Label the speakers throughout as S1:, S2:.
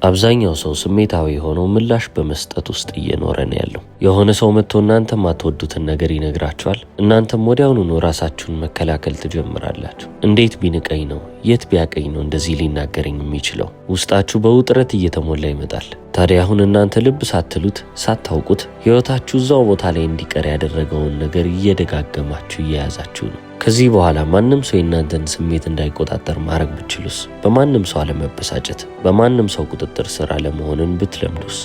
S1: አብዛኛው ሰው ስሜታዊ ሆኖ ምላሽ በመስጠት ውስጥ እየኖረ ነው ያለው። የሆነ ሰው መጥቶ እናንተ ማትወዱትን ነገር ይነግራችኋል። እናንተም ወዲያውኑ ራሳችሁን መከላከል ትጀምራላችሁ። እንዴት ቢንቀኝ ነው? የት ቢያቀኝ ነው እንደዚህ ሊናገረኝ የሚችለው? ውስጣችሁ በውጥረት እየተሞላ ይመጣል። ታዲያ አሁን እናንተ ልብ ሳትሉት ሳታውቁት ህይወታችሁ እዛው ቦታ ላይ እንዲቀር ያደረገውን ነገር እየደጋገማችሁ እየያዛችሁ ነው። ከዚህ በኋላ ማንም ሰው የእናንተን ስሜት እንዳይቆጣጠር ማድረግ ብትችሉስ? በማንም ሰው አለመበሳጨት፣ በማንም ሰው ቁጥጥር ስር አለመሆንን ብትለምዱስ?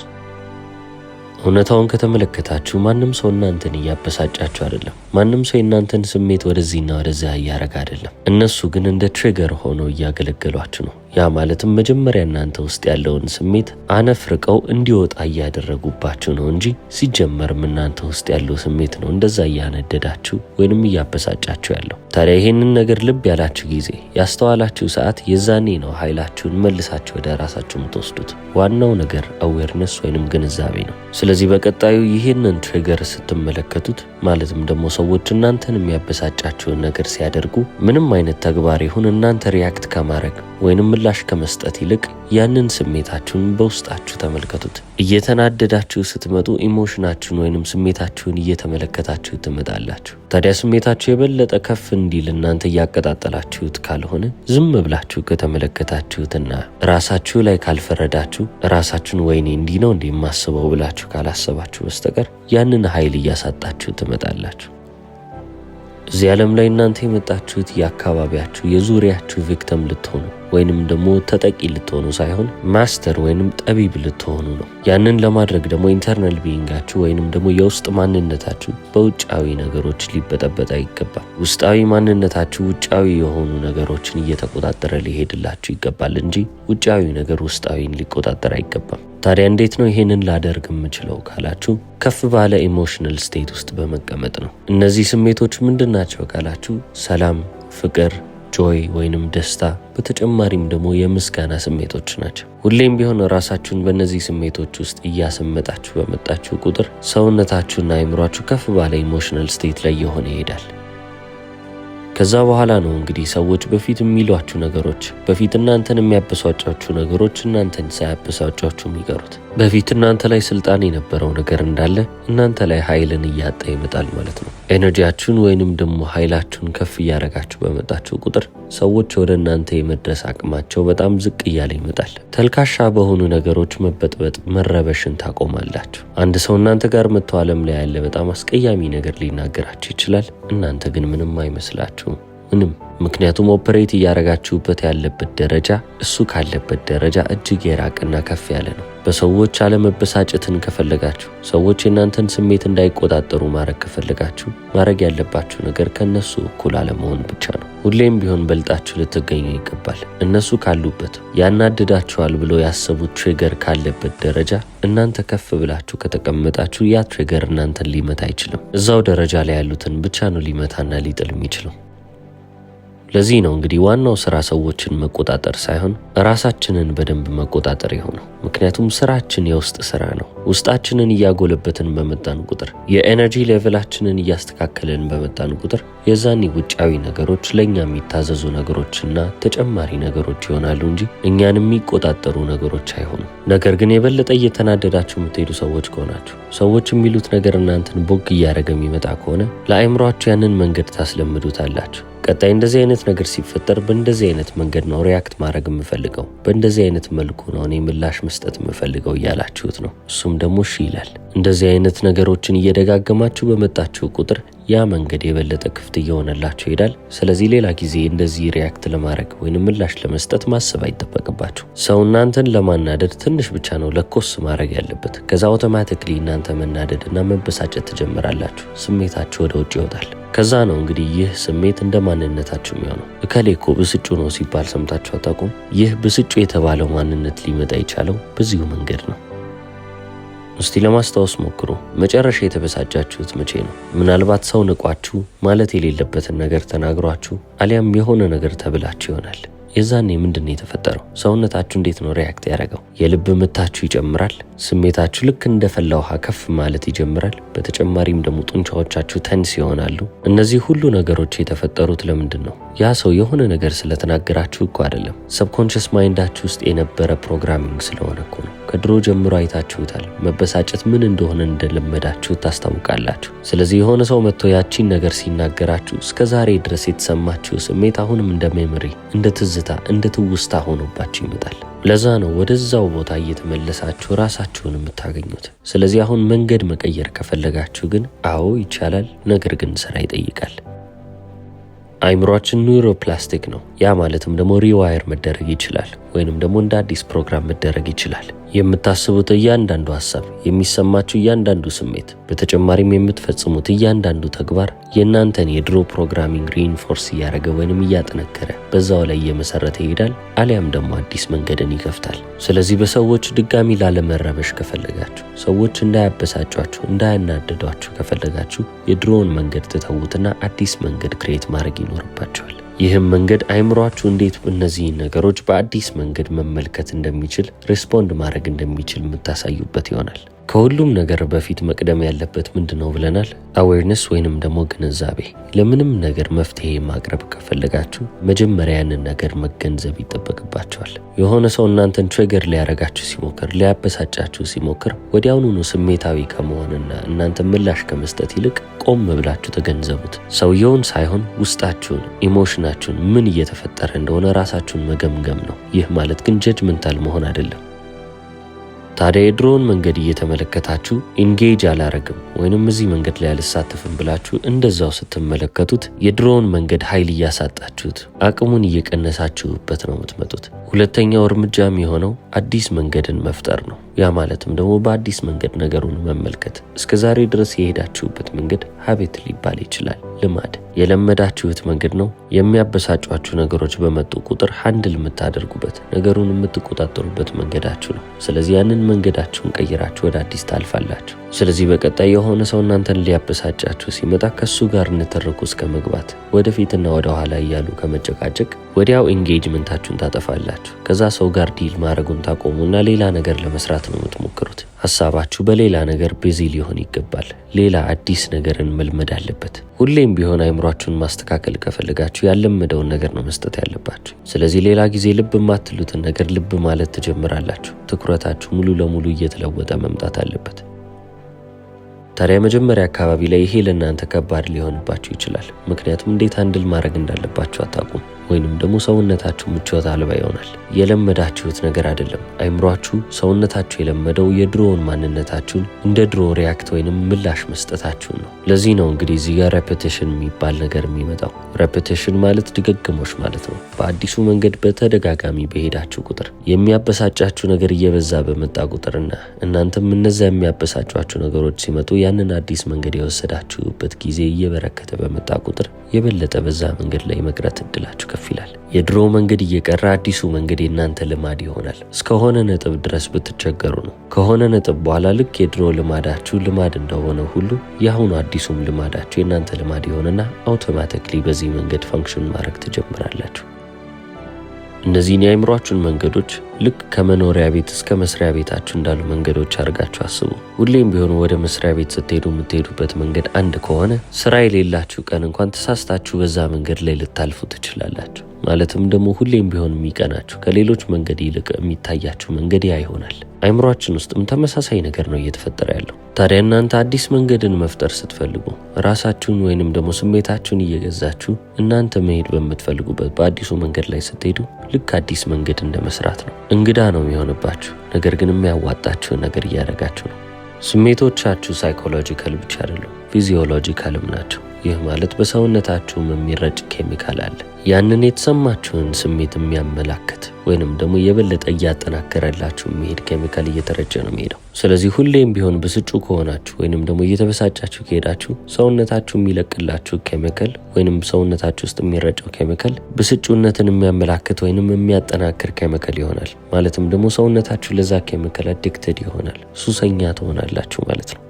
S1: እውነታውን ከተመለከታችሁ ማንም ሰው እናንተን እያበሳጫችሁ አይደለም። ማንም ሰው የእናንተን ስሜት ወደዚህና ወደዚያ እያረጋ አይደለም። እነሱ ግን እንደ ትሪገር ሆነው እያገለገሏችሁ ነው። ያ ማለትም መጀመሪያ እናንተ ውስጥ ያለውን ስሜት አነፍርቀው እንዲወጣ እያደረጉባችሁ ነው እንጂ ሲጀመርም እናንተ ውስጥ ያለው ስሜት ነው እንደዛ እያነደዳችሁ ወይንም እያበሳጫችሁ ያለው። ታዲያ ይሄንን ነገር ልብ ያላችሁ ጊዜ፣ ያስተዋላችሁ ሰዓት፣ የዛኔ ነው ኃይላችሁን መልሳችሁ ወደ ራሳችሁ የምትወስዱት። ዋናው ነገር አዌርነስ ወይንም ግንዛቤ ነው። ስለዚህ በቀጣዩ ይሄንን ትሪገር ስትመለከቱት፣ ማለትም ደግሞ ሰዎች እናንተን የሚያበሳጫችሁን ነገር ሲያደርጉ ምንም አይነት ተግባር ይሁን እናንተ ሪያክት ከማድረግ ወይንም ምላሽ ከመስጠት ይልቅ ያንን ስሜታችሁን በውስጣችሁ ተመልከቱት። እየተናደዳችሁ ስትመጡ ኢሞሽናችሁን ወይንም ስሜታችሁን እየተመለከታችሁ ትመጣላችሁ። ታዲያ ስሜታችሁ የበለጠ ከፍ እንዲል እናንተ እያቀጣጠላችሁት ካልሆነ ዝም ብላችሁ ከተመለከታችሁትና ራሳችሁ ላይ ካልፈረዳችሁ፣ ራሳችሁን ወይኔ እንዲህ ነው እንዴ የማስበው ብላችሁ ካላሰባችሁ በስተቀር ያንን ኃይል እያሳጣችሁ ትመጣላችሁ። እዚህ ዓለም ላይ እናንተ የመጣችሁት የአካባቢያችሁ የዙሪያችሁ ቪክተም ልትሆኑ ወይንም ደግሞ ተጠቂ ልትሆኑ ሳይሆን ማስተር ወይንም ጠቢብ ልትሆኑ ነው። ያንን ለማድረግ ደግሞ ኢንተርናል ቢይንጋችሁ ወይንም ደግሞ የውስጥ ማንነታችሁ በውጫዊ ነገሮች ሊበጠበጥ አይገባም። ውስጣዊ ማንነታችሁ ውጫዊ የሆኑ ነገሮችን እየተቆጣጠረ ሊሄድላችሁ ይገባል እንጂ ውጫዊ ነገር ውስጣዊን ሊቆጣጠር አይገባም። ታዲያ እንዴት ነው ይሄንን ላደርግ የምችለው ካላችሁ፣ ከፍ ባለ ኢሞሽናል ስቴት ውስጥ በመቀመጥ ነው። እነዚህ ስሜቶች ምንድናቸው ካላችሁ፣ ሰላም፣ ፍቅር፣ ጆይ ወይንም ደስታ፣ በተጨማሪም ደግሞ የምስጋና ስሜቶች ናቸው። ሁሌም ቢሆን ራሳችሁን በእነዚህ ስሜቶች ውስጥ እያሰመጣችሁ በመጣችሁ ቁጥር ሰውነታችሁና አእምሯችሁ ከፍ ባለ ኢሞሽናል ስቴት ላይ የሆነ ይሄዳል። ከዛ በኋላ ነው እንግዲህ ሰዎች በፊት የሚሏችሁ ነገሮች፣ በፊት እናንተን የሚያበሳጯችሁ ነገሮች እናንተን ሳያበሳጯችሁ የሚቀሩት። በፊት እናንተ ላይ ስልጣን የነበረው ነገር እንዳለ እናንተ ላይ ኃይልን እያጣ ይመጣል ማለት ነው። ኤነርጂያችሁን ወይንም ደግሞ ኃይላችሁን ከፍ እያረጋችሁ በመጣችሁ ቁጥር ሰዎች ወደ እናንተ የመድረስ አቅማቸው በጣም ዝቅ እያለ ይመጣል። ተልካሻ በሆኑ ነገሮች መበጥበጥ፣ መረበሽን ታቆማላችሁ። አንድ ሰው እናንተ ጋር መጥቶ ዓለም ላይ ያለ በጣም አስቀያሚ ነገር ሊናገራችሁ ይችላል። እናንተ ግን ምንም አይመስላችሁም። ምንም። ምክንያቱም ኦፐሬት እያረጋችሁበት ያለበት ደረጃ እሱ ካለበት ደረጃ እጅግ የራቀና ከፍ ያለ ነው። በሰዎች አለመበሳጨትን ከፈለጋችሁ፣ ሰዎች የእናንተን ስሜት እንዳይቆጣጠሩ ማድረግ ከፈለጋችሁ፣ ማድረግ ያለባችሁ ነገር ከነሱ እኩል አለመሆን ብቻ ነው። ሁሌም ቢሆን በልጣችሁ ልትገኙ ይገባል። እነሱ ካሉበት ያናድዳችኋል ብሎ ያሰቡት ትሪገር ካለበት ደረጃ እናንተ ከፍ ብላችሁ ከተቀመጣችሁ ያ ትሪገር እናንተን ሊመታ አይችልም። እዛው ደረጃ ላይ ያሉትን ብቻ ነው ሊመታና ሊጥል የሚችለው። ለዚህ ነው እንግዲህ ዋናው ስራ ሰዎችን መቆጣጠር ሳይሆን ራሳችንን በደንብ መቆጣጠር የሆነው። ምክንያቱም ስራችን የውስጥ ስራ ነው። ውስጣችንን እያጎለበትን በመጣን ቁጥር፣ የኤነርጂ ሌቭላችንን እያስተካከልን በመጣን ቁጥር የዛኔ ውጫዊ ነገሮች ለእኛ የሚታዘዙ ነገሮችና ተጨማሪ ነገሮች ይሆናሉ እንጂ እኛን የሚቆጣጠሩ ነገሮች አይሆኑም። ነገር ግን የበለጠ እየተናደዳችሁ የምትሄዱ ሰዎች ከሆናችሁ፣ ሰዎች የሚሉት ነገር እናንተን ቦግ እያደረገ የሚመጣ ከሆነ ለአእምሯችሁ ያንን መንገድ ታስለምዱታላችሁ። ቀጣይ እንደዚህ አይነት ነገር ሲፈጠር በእንደዚህ አይነት መንገድ ነው ሪያክት ማድረግ የምፈልገው፣ በእንደዚህ አይነት መልኩ ነው እኔ ምላሽ መስጠት የምፈልገው እያላችሁት ነው። እሱም ደግሞ እሺ ይላል። እንደዚህ አይነት ነገሮችን እየደጋገማችሁ በመጣችሁ ቁጥር ያ መንገድ የበለጠ ክፍት እየሆነላችሁ ይሄዳል። ስለዚህ ሌላ ጊዜ እንደዚህ ሪያክት ለማድረግ ወይንም ምላሽ ለመስጠት ማሰብ አይጠበቅባችሁ። ሰው እናንተን ለማናደድ ትንሽ ብቻ ነው ለኮስ ማድረግ ያለበት። ከዛ አውቶማቲክሊ እናንተ መናደድና መበሳጨት ትጀምራላችሁ። ስሜታችሁ ወደ ውጭ ይወጣል። ከዛ ነው እንግዲህ ይህ ስሜት እንደ ማንነታችሁ የሚሆነው። እከሌ እኮ ብስጩ ነው ሲባል ሰምታችሁ አታውቁም? ይህ ብስጩ የተባለው ማንነት ሊመጣ የቻለው በዚሁ መንገድ ነው። እስቲ ለማስታወስ ሞክሩ። መጨረሻ የተበሳጫችሁት መቼ ነው? ምናልባት ሰው ንቋችሁ ማለት የሌለበትን ነገር ተናግሯችሁ አሊያም የሆነ ነገር ተብላችሁ ይሆናል። የዛኔ ምንድነው የተፈጠረው? ሰውነታችሁ እንዴት ነው ሪያክት ያደረገው? የልብ ምታችሁ ይጨምራል። ስሜታችሁ ልክ እንደፈላ ውሃ ከፍ ማለት ይጀምራል። በተጨማሪም ደግሞ ጡንቻዎቻችሁ ተንስ ይሆናሉ። እነዚህ ሁሉ ነገሮች የተፈጠሩት ለምንድን ነው? ያ ሰው የሆነ ነገር ስለተናገራችሁ እኮ አይደለም። ሰብኮንሽስ ማይንዳችሁ ውስጥ የነበረ ፕሮግራሚንግ ስለሆነ እኮ ነው። ከድሮ ጀምሮ አይታችሁታል። መበሳጨት ምን እንደሆነ እንደለመዳችሁ ታስታውቃላችሁ። ስለዚህ የሆነ ሰው መጥቶ ያቺን ነገር ሲናገራችሁ እስከ ዛሬ ድረስ የተሰማችሁ ስሜት አሁንም እንደ ሜሞሪ፣ እንደ ትዝታ፣ እንደ ትውስታ ሆኖባችሁ ይመጣል። ለዛ ነው ወደዛው ቦታ እየተመለሳችሁ ራሳችሁን የምታገኙት። ስለዚህ አሁን መንገድ መቀየር ከፈለጋችሁ ግን አዎ ይቻላል፣ ነገር ግን ስራ ይጠይቃል። አይምሮአችን ኒውሮፕላስቲክ ነው። ያ ማለትም ደግሞ ሪዋየር መደረግ ይችላል፣ ወይንም ደግሞ እንደ አዲስ ፕሮግራም መደረግ ይችላል። የምታስቡት እያንዳንዱ ሐሳብ፣ የሚሰማችሁ እያንዳንዱ ስሜት፣ በተጨማሪም የምትፈጽሙት እያንዳንዱ ተግባር የእናንተን የድሮ ፕሮግራሚንግ ሪኢንፎርስ እያደረገ ወይንም እያጠነከረ በዛው ላይ እየመሰረተ ይሄዳል፣ አሊያም ደግሞ አዲስ መንገድን ይከፍታል። ስለዚህ በሰዎች ድጋሚ ላለመረበሽ ከፈለጋችሁ፣ ሰዎች እንዳያበሳጯችሁ፣ እንዳያናደዷችሁ ከፈለጋችሁ የድሮውን መንገድ ትተውትና አዲስ መንገድ ክሬት ማድረግ ይኖርባችኋል። ይህም መንገድ አይምሯችሁ እንዴት እነዚህን ነገሮች በአዲስ መንገድ መመልከት እንደሚችል፣ ሪስፖንድ ማድረግ እንደሚችል የምታሳዩበት ይሆናል። ከሁሉም ነገር በፊት መቅደም ያለበት ምንድነው ብለናል? አዌርነስ ወይንም ደግሞ ግንዛቤ። ለምንም ነገር መፍትሄ ማቅረብ ከፈለጋችሁ መጀመሪያ ያንን ነገር መገንዘብ ይጠበቅባችኋል። የሆነ ሰው እናንተን ትሪገር ሊያረጋችሁ ሲሞክር፣ ሊያበሳጫችሁ ሲሞክር ወዲያውኑ ስሜታዊ ከመሆንና እናንተ ምላሽ ከመስጠት ይልቅ ቆም ብላችሁ ተገንዘቡት። ሰውየውን ሳይሆን ውስጣችሁን፣ ኢሞሽናችሁን፣ ምን እየተፈጠረ እንደሆነ ራሳችሁን መገምገም ነው። ይህ ማለት ግን ጀጅመንታል መሆን አይደለም። ታዲያ የድሮውን መንገድ እየተመለከታችሁ ኢንጌጅ አላረግም ወይንም እዚህ መንገድ ላይ አልሳተፍም ብላችሁ እንደዛው ስትመለከቱት የድሮውን መንገድ ኃይል እያሳጣችሁት፣ አቅሙን እየቀነሳችሁበት ነው የምትመጡት። ሁለተኛው እርምጃ የሚሆነው አዲስ መንገድን መፍጠር ነው። ያ ማለትም ደግሞ በአዲስ መንገድ ነገሩን መመልከት። እስከ ዛሬ ድረስ የሄዳችሁበት መንገድ ሀቤት ሊባል ይችላል፣ ልማድ፣ የለመዳችሁት መንገድ ነው። የሚያበሳጯችሁ ነገሮች በመጡ ቁጥር ሃንድል የምታደርጉበት፣ ነገሩን የምትቆጣጠሩበት መንገዳችሁ ነው። ስለዚህ ያንን መንገዳችሁን ቀይራችሁ ወደ አዲስ ታልፋላችሁ። ስለዚህ በቀጣይ የሆነ ሰው እናንተን ሊያበሳጫችሁ ሲመጣ ከሱ ጋር ንትርኩ እስከ መግባት፣ ወደፊትና ወደ ኋላ እያሉ ከመጨቃጨቅ ወዲያው ኢንጌጅመንታችሁን ታጠፋላችሁ። ከዛ ሰው ጋር ዲል ማድረጉን ታቆሙና ሌላ ነገር ለመስራት ነው የምትሞክሩት። ሐሳባችሁ በሌላ ነገር ቢዚ ሊሆን ይገባል። ሌላ አዲስ ነገርን መልመድ አለበት። ሁሌም ቢሆን አይምሯችሁን ማስተካከል ከፈለጋችሁ ያለመደውን ነገር ነው መስጠት ያለባችሁ። ስለዚህ ሌላ ጊዜ ልብ የማትሉትን ነገር ልብ ማለት ትጀምራላችሁ። ትኩረታችሁ ሙሉ ለሙሉ እየተለወጠ መምጣት አለበት። ታዲያ መጀመሪያ አካባቢ ላይ ይሄ ለእናንተ ከባድ ሊሆንባችሁ ይችላል። ምክንያቱም እንዴት ሃንድል ማድረግ እንዳለባችሁ አታውቁም፣ ወይንም ደግሞ ሰውነታችሁ ምቾት አልባ ይሆናል። የለመዳችሁት ነገር አይደለም። አይምሯችሁ፣ ሰውነታችሁ የለመደው የድሮውን ማንነታችሁን እንደ ድሮ ሪያክት ወይንም ምላሽ መስጠታችሁን ነው። ለዚህ ነው እንግዲህ እዚህ ጋር ሬፒቴሽን የሚባል ነገር የሚመጣው። ሬፒቴሽን ማለት ድግግሞሽ ማለት ነው። በአዲሱ መንገድ በተደጋጋሚ በሄዳችሁ ቁጥር የሚያበሳጫችሁ ነገር እየበዛ በመጣ ቁጥርና እናንተም እነዚያ የሚያበሳጯችሁ ነገሮች ሲመጡ ያንን አዲስ መንገድ የወሰዳችሁበት ጊዜ እየበረከተ በመጣ ቁጥር የበለጠ በዛ መንገድ ላይ መቅረት እድላችሁ ከፍ ይላል። የድሮ መንገድ እየቀረ አዲሱ መንገድ የእናንተ ልማድ ይሆናል። እስከሆነ ነጥብ ድረስ ብትቸገሩ ነው። ከሆነ ነጥብ በኋላ ልክ የድሮ ልማዳችሁ ልማድ እንደሆነ ሁሉ የአሁኑ አዲሱም ልማዳችሁ የእናንተ ልማድ ይሆንና አውቶማቲክሊ በዚህ መንገድ ፈንክሽን ማድረግ ትጀምራላችሁ። እነዚህን የአይምሯችሁን መንገዶች ልክ ከመኖሪያ ቤት እስከ መስሪያ ቤታችሁ እንዳሉ መንገዶች አድርጋችሁ አስቡ። ሁሌም ቢሆን ወደ መስሪያ ቤት ስትሄዱ የምትሄዱበት መንገድ አንድ ከሆነ ስራ የሌላችሁ ቀን እንኳን ተሳስታችሁ በዛ መንገድ ላይ ልታልፉ ትችላላችሁ። ማለትም ደግሞ ሁሌም ቢሆን የሚቀናችሁ ከሌሎች መንገድ ይልቅ የሚታያችሁ መንገድ ያ ይሆናል። አይምሯችን ውስጥም ተመሳሳይ ነገር ነው እየተፈጠረ ያለው። ታዲያ እናንተ አዲስ መንገድን መፍጠር ስትፈልጉ ራሳችሁን ወይንም ደግሞ ስሜታችሁን እየገዛችሁ እናንተ መሄድ በምትፈልጉበት በአዲሱ መንገድ ላይ ስትሄዱ ልክ አዲስ መንገድ እንደ መስራት ነው። እንግዳ ነው የሚሆንባችሁ፣ ነገር ግን የሚያዋጣችሁን ነገር እያደረጋችሁ ነው። ስሜቶቻችሁ ሳይኮሎጂካል ብቻ አይደሉም፣ ፊዚዮሎጂካልም ናቸው። ይህ ማለት በሰውነታችሁም የሚረጭ ኬሚካል አለ። ያንን የተሰማችሁን ስሜት የሚያመላክት ወይንም ደግሞ የበለጠ እያጠናከረላችሁ የሚሄድ ኬሚካል እየተረጨ ነው የሚሄደው። ስለዚህ ሁሌም ቢሆን ብስጩ ከሆናችሁ ወይንም ደግሞ እየተበሳጫችሁ ከሄዳችሁ ሰውነታችሁ የሚለቅላችሁ ኬሚካል ወይንም ሰውነታችሁ ውስጥ የሚረጨው ኬሚካል ብስጩነትን የሚያመላክት ወይንም የሚያጠናክር ኬሚካል ይሆናል። ማለትም ደግሞ ሰውነታችሁ ለዛ ኬሚካል አዲክትድ ይሆናል፣ ሱሰኛ ትሆናላችሁ ማለት ነው።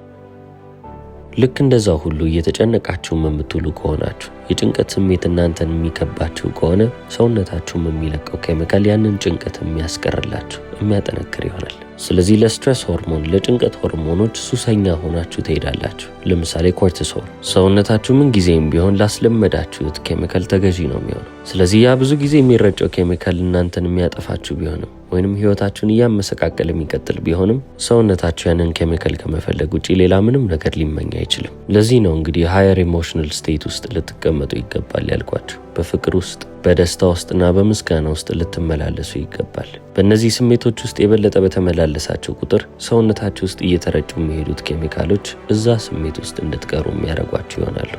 S1: ልክ እንደዛው ሁሉ እየተጨነቃችሁም የምትውሉ ከሆናችሁ የጭንቀት ስሜት እናንተን የሚከባችሁ ከሆነ ሰውነታችሁም የሚለቀው ኬሚካል ያንን ጭንቀት የሚያስቀርላችሁ የሚያጠነክር ይሆናል። ስለዚህ ለስትሬስ ሆርሞን፣ ለጭንቀት ሆርሞኖች ሱሰኛ ሆናችሁ ትሄዳላችሁ። ለምሳሌ ኮርቲሶል። ሰውነታችሁ ምን ጊዜም ቢሆን ላስለመዳችሁት ኬሚካል ተገዢ ነው የሚሆነው። ስለዚህ ያ ብዙ ጊዜ የሚረጨው ኬሚካል እናንተን የሚያጠፋችሁ ቢሆንም ወይንም ህይወታችሁን እያመሰቃቀለ የሚቀጥል ቢሆንም ሰውነታችሁ ያንን ኬሚካል ከመፈለግ ውጪ ሌላ ምንም ነገር ሊመኝ አይችልም። ለዚህ ነው እንግዲህ ሃየር ኢሞሽናል ስቴት ውስጥ ልትቀመጡ ይገባል ያልኳችሁ። በፍቅር ውስጥ፣ በደስታ ውስጥና በምስጋና ውስጥ ልትመላለሱ ይገባል። በእነዚህ ስሜቶች ውስጥ የበለጠ በተመላለሳችሁ ቁጥር ሰውነታችሁ ውስጥ እየተረጩ የሚሄዱት ኬሚካሎች እዛ ስሜት ውስጥ እንድትቀሩ የሚያደርጓችሁ ይሆናሉ።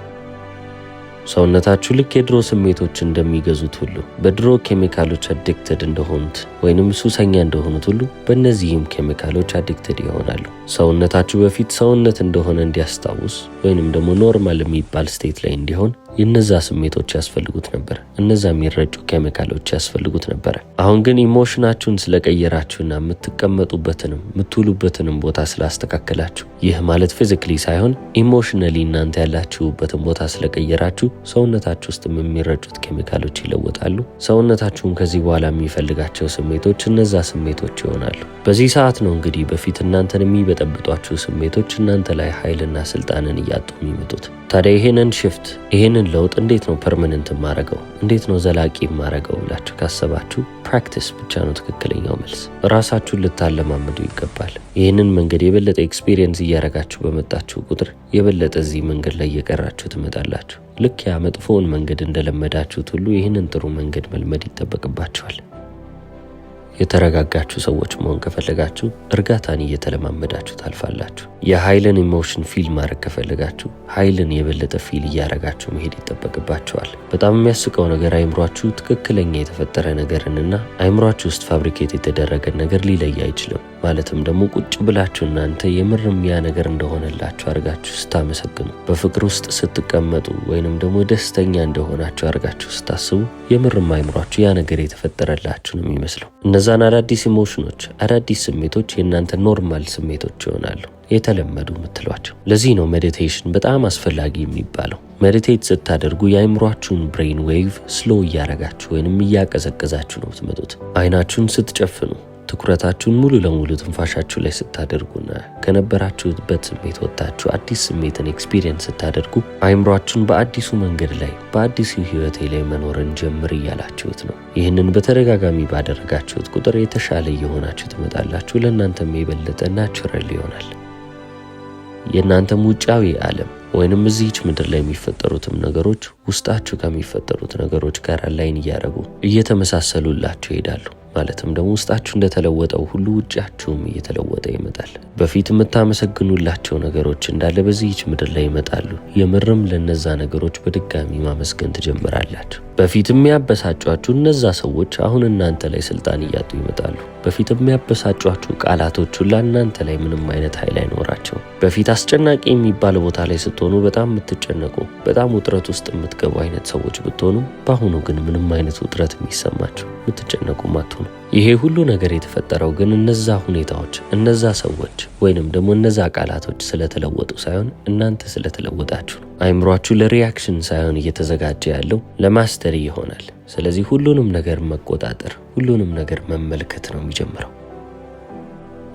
S1: ሰውነታችሁ ልክ የድሮ ስሜቶች እንደሚገዙት ሁሉ በድሮ ኬሚካሎች አዲክትድ እንደሆኑት ወይንም ሱሰኛ እንደሆኑት ሁሉ በእነዚህም ኬሚካሎች አዲክትድ ይሆናሉ። ሰውነታችሁ በፊት ሰውነት እንደሆነ እንዲያስታውስ ወይንም ደግሞ ኖርማል የሚባል ስቴት ላይ እንዲሆን የነዛ ስሜቶች ያስፈልጉት ነበር። እነዛ የሚረጩ ኬሚካሎች ያስፈልጉት ነበር። አሁን ግን ኢሞሽናችሁን ስለቀየራችሁና የምትቀመጡበትንም የምትውሉበትንም ቦታ ስላስተካከላችሁ፣ ይህ ማለት ፊዚካሊ ሳይሆን ኢሞሽናሊ እናንተ ያላችሁበትን ቦታ ስለቀየራችሁ ሰውነታችሁ ውስጥ የሚረጩት ኬሚካሎች ይለወጣሉ። ሰውነታችሁም ከዚህ በኋላ የሚፈልጋቸው ስሜቶች እነዛ ስሜቶች ይሆናሉ። በዚህ ሰዓት ነው እንግዲህ በፊት እናንተን የሚበጠብጧችሁ ስሜቶች እናንተ ላይ ኃይልና ስልጣንን እያጡ የሚመጡት። ታዲያ ይሄንን ሽፍት ይሄንን ለውጥ እንዴት ነው ፐርማነንት ማረገው? እንዴት ነው ዘላቂ ማረገው ብላችሁ ካሰባችሁ ፕራክቲስ ብቻ ነው ትክክለኛው መልስ። ራሳችሁን ልታለማመዱ ይገባል። ይህንን መንገድ የበለጠ ኤክስፒሪየንስ እያረጋችሁ በመጣችሁ ቁጥር የበለጠ እዚህ መንገድ ላይ እየቀራችሁ ትመጣላችሁ። ልክ ያ መጥፎውን መንገድ እንደለመዳችሁት ሁሉ ይህንን ጥሩ መንገድ መልመድ ይጠበቅባችኋል። የተረጋጋችሁ ሰዎች መሆን ከፈለጋችሁ እርጋታን እየተለማመዳችሁ ታልፋላችሁ። የኃይልን ኢሞሽን ፊል ማድረግ ከፈለጋችሁ ኃይልን የበለጠ ፊል እያረጋችሁ መሄድ ይጠበቅባችኋል። በጣም የሚያስቀው ነገር አይምሯችሁ ትክክለኛ የተፈጠረ ነገርንና አይምሯችሁ ውስጥ ፋብሪኬት የተደረገ ነገር ሊለይ አይችልም። ማለትም ደግሞ ቁጭ ብላችሁ እናንተ የምርም ያ ነገር እንደሆነላችሁ አርጋችሁ ስታመሰግኑ፣ በፍቅር ውስጥ ስትቀመጡ ወይንም ደግሞ ደስተኛ እንደሆናችሁ አርጋችሁ ስታስቡ የምርም አይምሯችሁ ያ ነገር የተፈጠረላችሁ ነው የሚመስለው። እነዛን አዳዲስ ኢሞሽኖች፣ አዳዲስ ስሜቶች የእናንተ ኖርማል ስሜቶች ይሆናሉ፣ የተለመዱ የምትሏቸው። ለዚህ ነው ሜዲቴሽን በጣም አስፈላጊ የሚባለው። ሜዲቴት ስታደርጉ የአይምሯችሁን ብሬን ዌቭ ስሎ እያረጋችሁ ወይንም እያቀዘቀዛችሁ ነው የምትመጡት። አይናችሁን ስትጨፍኑ፣ ትኩረታችሁን ሙሉ ለሙሉ ትንፋሻችሁ ላይ ስታደርጉና ከነበራችሁበት ስሜት ወጥታችሁ አዲስ ስሜትን ኤክስፒሪየንስ ስታደርጉ አይምሯችሁን በአዲሱ መንገድ ላይ በአዲሱ ህይወቴ ላይ መኖርን ጀምር እያላችሁት ነው። ይህንን በተደጋጋሚ ባደረጋችሁት ቁጥር የተሻለ እየሆናችሁ ትመጣላችሁ። ለእናንተም የበለጠ ናቹራል ይሆናል። የእናንተም ውጫዊ ዓለም ወይንም እዚህች ምድር ላይ የሚፈጠሩትም ነገሮች ውስጣችሁ ከሚፈጠሩት ነገሮች ጋር ላይን እያደረጉ እየተመሳሰሉላችሁ ይሄዳሉ። ማለትም ደግሞ ውስጣችሁ እንደተለወጠው ሁሉ ውጫችሁም እየተለወጠ ይመጣል። በፊት የምታመሰግኑላቸው ነገሮች እንዳለ በዚህች ምድር ላይ ይመጣሉ። የምርም ለነዛ ነገሮች በድጋሚ ማመስገን ትጀምራላችሁ። በፊት የሚያበሳጯችሁ እነዛ ሰዎች አሁን እናንተ ላይ ስልጣን እያጡ ይመጣሉ። በፊት የሚያበሳጯችሁ ቃላቶች ሁላ እናንተ ላይ ምንም አይነት ኃይል አይኖራቸው። በፊት አስጨናቂ የሚባል ቦታ ላይ ስትሆኑ በጣም የምትጨነቁ፣ በጣም ውጥረት ውስጥ የምትገቡ አይነት ሰዎች ብትሆኑ፣ በአሁኑ ግን ምንም አይነት ውጥረት የሚሰማችሁ የምትጨነቁ አትሆኑ። ይሄ ሁሉ ነገር የተፈጠረው ግን እነዛ ሁኔታዎች፣ እነዛ ሰዎች ወይንም ደግሞ እነዛ ቃላቶች ስለተለወጡ ሳይሆን እናንተ ስለተለወጣችሁ ነው። አይምሯችሁ ለሪያክሽን ሳይሆን እየተዘጋጀ ያለው ለማስተሪ ይሆናል። ስለዚህ ሁሉንም ነገር መቆጣጠር፣ ሁሉንም ነገር መመልከት ነው የሚጀምረው።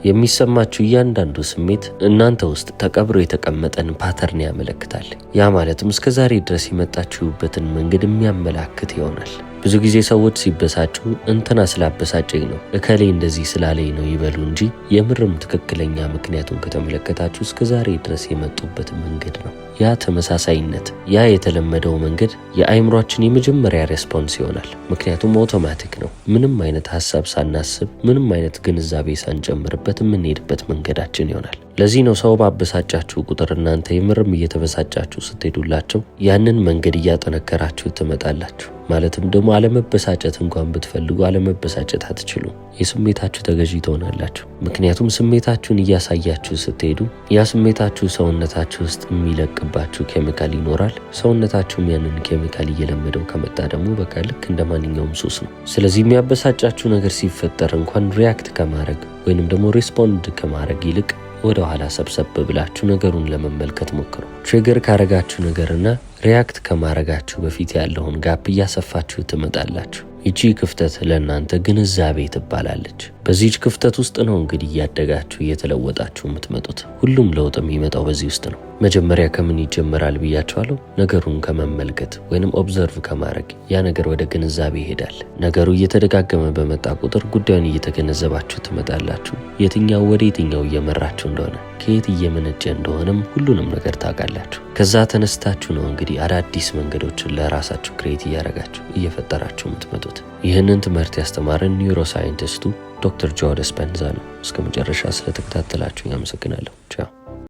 S1: የሚሰማችሁ እያንዳንዱ ስሜት እናንተ ውስጥ ተቀብሮ የተቀመጠን ፓተርን ያመለክታል። ያ ማለትም እስከ ዛሬ ድረስ የመጣችሁበትን መንገድ የሚያመላክት ይሆናል። ብዙ ጊዜ ሰዎች ሲበሳጩ እንትና ስላበሳጨኝ ነው፣ እከሌ እንደዚህ ስላለኝ ነው ይበሉ እንጂ የምርም ትክክለኛ ምክንያቱን ከተመለከታችሁ እስከ ዛሬ ድረስ የመጡበት መንገድ ነው። ያ ተመሳሳይነት፣ ያ የተለመደው መንገድ የአይምሯችን የመጀመሪያ ሬስፖንስ ይሆናል። ምክንያቱም አውቶማቲክ ነው። ምንም አይነት ሀሳብ ሳናስብ፣ ምንም አይነት ግንዛቤ ሳንጨምርበት የምንሄድበት መንገዳችን ይሆናል። ለዚህ ነው ሰው ባበሳጫችሁ ቁጥር እናንተ የምርም እየተበሳጫችሁ ስትሄዱላቸው ያንን መንገድ እያጠነከራችሁ ትመጣላችሁ። ማለትም ደግሞ አለመበሳጨት እንኳን ብትፈልጉ አለመበሳጨት አትችሉም። የስሜታችሁ ተገዢ ትሆናላችሁ። ምክንያቱም ስሜታችሁን እያሳያችሁ ስትሄዱ ያ ስሜታችሁ ሰውነታችሁ ውስጥ የሚለቅባችሁ ኬሚካል ይኖራል። ሰውነታችሁም ያንን ኬሚካል እየለመደው ከመጣ ደግሞ በቃ ልክ እንደ ማንኛውም ሱስ ነው። ስለዚህ የሚያበሳጫችሁ ነገር ሲፈጠር እንኳን ሪያክት ከማድረግ ወይንም ደግሞ ሪስፖንድ ከማድረግ ይልቅ ወደ ኋላ ሰብሰብ ብላችሁ ነገሩን ለመመልከት ሞክሩ። ትሪገር ካረጋችሁ ነገርና ሪያክት ከማረጋችሁ በፊት ያለውን ጋፕ እያሰፋችሁ ትመጣላችሁ። ይቺ ክፍተት ለእናንተ ግንዛቤ ትባላለች። በዚህች ክፍተት ውስጥ ነው እንግዲህ እያደጋችሁ እየተለወጣችሁ የምትመጡት። ሁሉም ለውጥ የሚመጣው በዚህ ውስጥ ነው። መጀመሪያ ከምን ይጀምራል ብያችኋለሁ? ነገሩን ከመመልከት ወይንም ኦብዘርቭ ከማድረግ ያ ነገር ወደ ግንዛቤ ይሄዳል። ነገሩ እየተደጋገመ በመጣ ቁጥር ጉዳዩን እየተገነዘባችሁ ትመጣላችሁ። የትኛው ወደ የትኛው እየመራችሁ እንደሆነ፣ ከየት እየመነጨ እንደሆነም ሁሉንም ነገር ታውቃላችሁ። ከዛ ተነስታችሁ ነው እንግዲህ አዳዲስ መንገዶችን ለራሳችሁ ክሬት እያደረጋችሁ እየፈጠራችሁ የምትመጡት። ይህንን ትምህርት ያስተማረን ኒውሮሳይንቲስቱ ዶክተር ጆ ዲስፔንዛ ነው። እስከ መጨረሻ ስለተከታተላችሁ አመሰግናለሁ። ቻው።